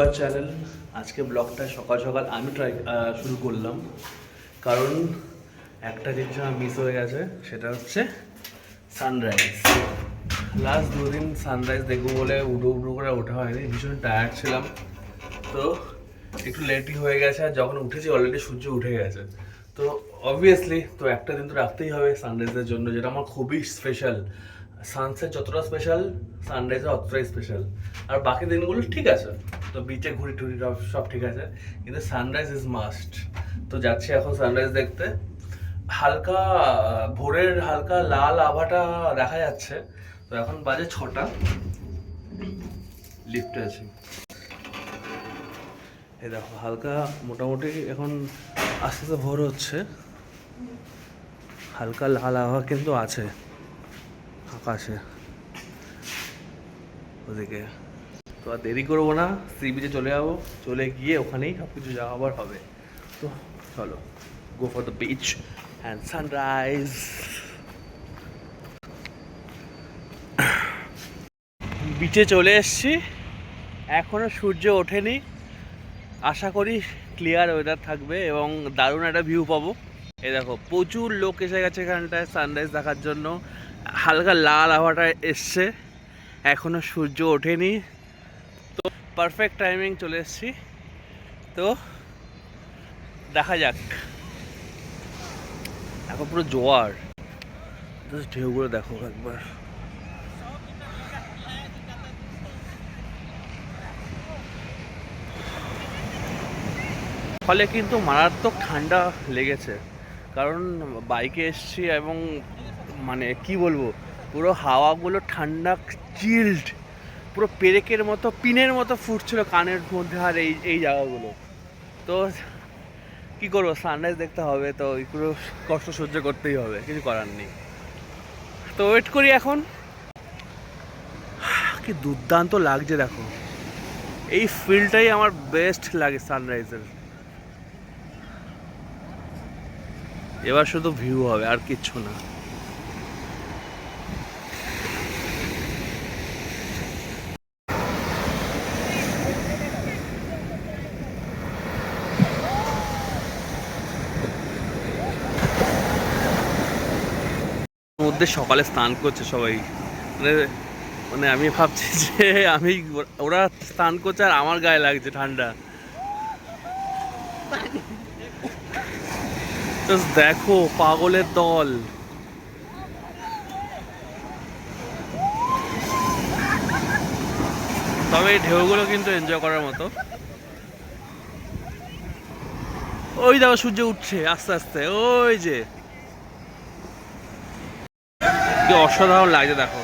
Our channel. আজকে ব্লগটা সকাল সকাল আমি শুরু করলাম, কারণ একটা জিনিস আমার মিস হয়ে গেছে, সেটা হচ্ছে সানরাইজ। লাস্ট দুদিন সানরাইজ দেখবো বলে উঠো করে ওঠা হয়নি, ভীষণ টায়ার্ড ছিলাম, তো একটু লেটই হয়ে গেছে। আর যখন উঠেছি অলরেডি সূর্য উঠে গেছে, তো অবভিয়াসলি তো একটা দিন তো রাখতেই হবে সানরাইজের জন্য, যেটা আমার খুবই স্পেশাল। সানসেট যতটা স্পেশাল, সানরাইজ অতটাই স্পেশাল। আর বাকি দিনগুলো ঠিক আছে, তো বিচে ঘুরি টুরি সব ঠিক আছে, কিন্তু সানরাইজ ইজ মাস্ট। তো যাচ্ছি এখন সানরাইজ দেখতে। হালকা ভোরের হালকা লাল আভাটা দেখা যাচ্ছে। তো এখন বাজে 6টা, লিফটে আছি। এই দেখো হালকা মোটামুটি এখন আস্তে আস্তে ভোর হচ্ছে, হালকা লাল আভা কিন্তু আছে আকাশে ওদিকে। তো আর দেরি করবো না, সি বিচে চলে যাবো, চলে গিয়ে ওখানেই সব কিছু যাওয়া আবার হবে। তো চলো, go for the beach and sunrise. বিচে চলে এসছি, এখনো সূর্য ওঠেনি। আশা করি ক্লিয়ার ওয়েদার থাকবে এবং দারুণ একটা ভিউ পাবো। এই দেখো প্রচুর লোক এসে গেছে এখানটায় সানরাইজ দেখার জন্য। হালকা লাল আবহাওয়াটা এসছে, এখনো সূর্য ওঠেনি, তো পারফেক্ট টাইমিং চলে এসছি। তো দেখা যাক। এখন পুরো জোয়ার, ঢেউগুলো দেখো একবার। ফলে কিন্তু মারাত্মক ঠান্ডা লেগেছে, কারণ বাইকে এসছি এবং মানে কি বলবো, পুরো হাওয়াগুলো ঠান্ডা, চিল্ড, পুরো পেরেকের মতো, পিনের মতো ফুটছিল কানের মধ্যে আর এই জায়গাগুলো। তো কি করবো, সানরাইজ দেখতে হবে, তো একটু কষ্ট সহ্য করতেই হবে, কিছু করার নেই। তো ওয়েট করি এখন। কি দুর্দান্ত লাগছে দেখো, এই ফিলটাই আমার বেস্ট লাগে সানরাইজের। এবার শুধু ভিউ হবে আর কিচ্ছু না। মধ্যে সকালে স্নান করছে সবাই, মানে মানে আমি ভাবছি যে ওরা স্নান করছে আর আমার গায়ে লাগছে ঠান্ডা। দেখো পাগলের দল। তবে এই ঢেউগুলো কিন্তু এনজয় করার মতো। ওই দেখো সূর্য উঠছে আস্তে আস্তে, ওই যে কি অসাধারণ লাগছে দেখো।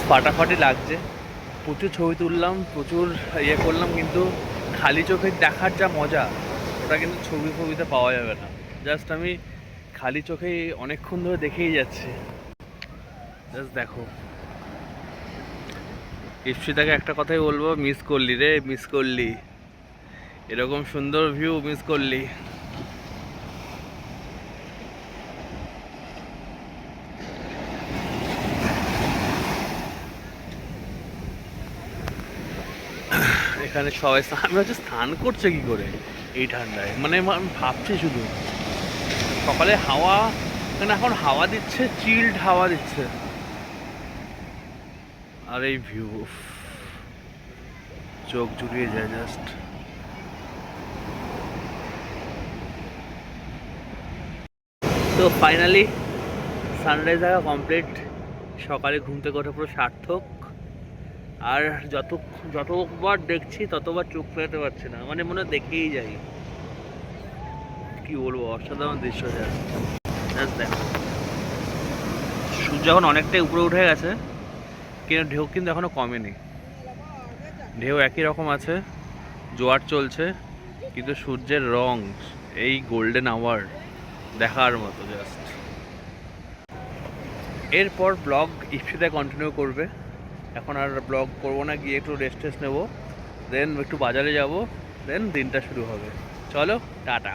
ফাটাফাটি লাগছে, প্রচুর ছবি তুললাম, প্রচুর ইয়ে করলাম, কিন্তু খালি চোখে দেখার যা মজা, ওটা কিন্তু ছবিতে পাওয়া যাবে না। জাস্ট আমি খালি চোখেই অনেকক্ষণ ধরে দেখেই যাচ্ছি। জাস্ট দেখো, ইপসিতাকে একটা কথাই বলবো, মিস করলি রে, মিস করলি, এরকম সুন্দর ভিউ মিস করলি। এখানে সবাই আমি হচ্ছে স্নান করছে কি করে এই ঠান্ডায়, মানে আমি ভাবছি শুধু। সকালে হাওয়া, মানে এখন হাওয়া দিচ্ছে, চিল্ড হাওয়া দিচ্ছে, আর এই ভিউ চোখ জুড়িয়ে যায় জাস্ট। তো ফাইনালি সানরাইজ দেখা কমপ্লিট। সকালে ঘুম থেকে ওঠা পুরো সার্থক। আর যতবার দেখছি ততবার চোখ ফেরাতে পারছি না, মানে মনে দেখেই যাই। কি বলবো, অসাধারণ দৃশ্য জাস্ট দেখো। সূর্য এখন অনেকটাই উপরে উঠে গেছে, কিন্তু ঢেউ কিন্তু এখনো কমেনি। ঢেউ একই রকম আছে, জোয়ার চলছে, কিন্তু সূর্যের রং এই গোল্ডেন আওয়ার দেখার মতো জাস্ট। এরপর ব্লগ ইপসিতে কন্টিনিউ করবে। এখন আর ব্লগ করবো না, গিয়ে একটু রেস্ট নেবো, দেন একটু বাজারে যাব, দেন দিনটা শুরু হবে। চলো টাটা।